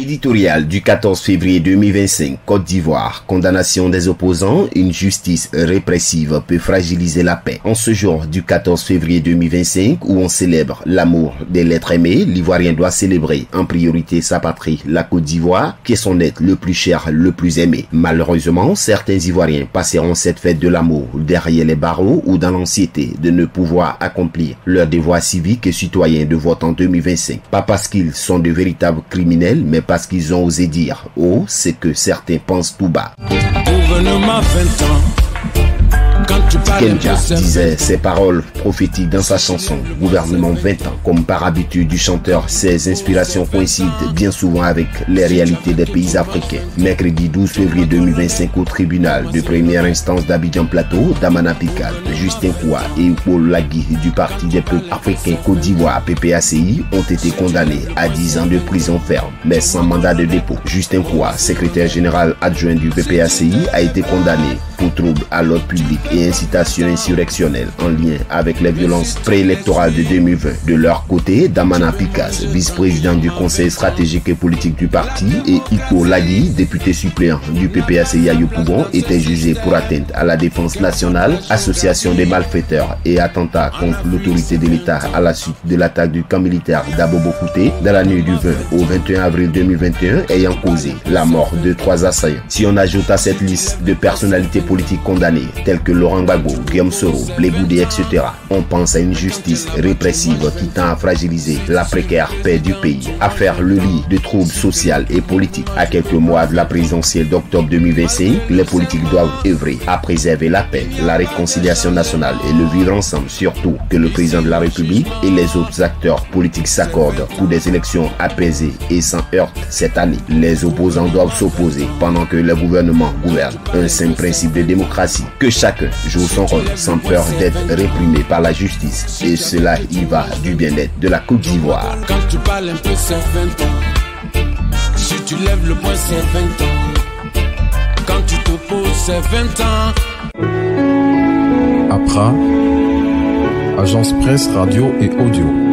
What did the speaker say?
Éditorial du 14 février 2025, Côte d'Ivoire. Condamnation des opposants, une justice répressive peut fragiliser la paix. En ce jour du 14 février 2025, où on célèbre l'amour des l'être aimé, l'Ivoirien doit célébrer en priorité sa patrie, la Côte d'Ivoire, qui est son être le plus cher, le plus aimé. Malheureusement, certains Ivoiriens passeront cette fête de l'amour derrière les barreaux ou dans l'anxiété de ne pouvoir accomplir leur devoir civique et citoyen de vote en 2025. Pas parce qu'ils sont de véritables criminels, mais parce qu'ils ont osé dire « Oh, c'est que certains pensent tout bas ». Gouvernement 20 ans. Kenja disait ces paroles prophétiques dans sa chanson Gouvernement 20 ans. Comme par habitude du chanteur, ses inspirations coïncident bien souvent avec les réalités des pays africains. Mercredi 12 février 2025, au tribunal de première instance d'Abidjan Plateau, Damana Pikal, Justin Koua et Paul Lagui du Parti des peuples africains Côte d'Ivoire PPACI ont été condamnés à 10 ans de prison ferme, mais sans mandat de dépôt. Justin Koua, secrétaire général adjoint du PPACI, a été condamné pour trouble à l'ordre public et incitation insurrectionnelle en lien avec les violences préélectorales de 2020. De leur côté, Damana Pikas, vice-président du conseil stratégique et politique du parti, et Iko Lagui, député suppléant du PPACI à Yopougon, étaient jugés pour atteinte à la défense nationale, association des malfaiteurs et attentat contre l'autorité de l'État à la suite de l'attaque du camp militaire d'Abobokouté dans la nuit du 20 au 21 avril 2021 ayant causé la mort de 3 assaillants. Si on ajoute à cette liste de personnalités politiques condamnées, telles que Laurent Gbagbo, Guillaume Soro, Blé Goudé, etc., on pense à une justice répressive qui tend à fragiliser la précaire paix du pays, à faire le lit de troubles sociaux et politiques. À quelques mois de la présidentielle d'octobre 2025, les politiques doivent œuvrer à préserver la paix, la réconciliation nationale et le vivre ensemble, surtout que le président de la République et les autres acteurs politiques s'accordent pour des élections apaisées et sans heurts cette année. Les opposants doivent s'opposer pendant que le gouvernement gouverne. Un simple principe de démocratie, que chacun joue son rôle sans peur d'être réprimé par la justice, et cela y va du bien-être de la Côte d'Ivoire. Quand tu parles un peu, c'est 20 ans. Si tu lèves le poing, c'est 20 ans. Quand tu t'opposes, c'est 20 ans. APRA, Agence Presse, Radio et Audio.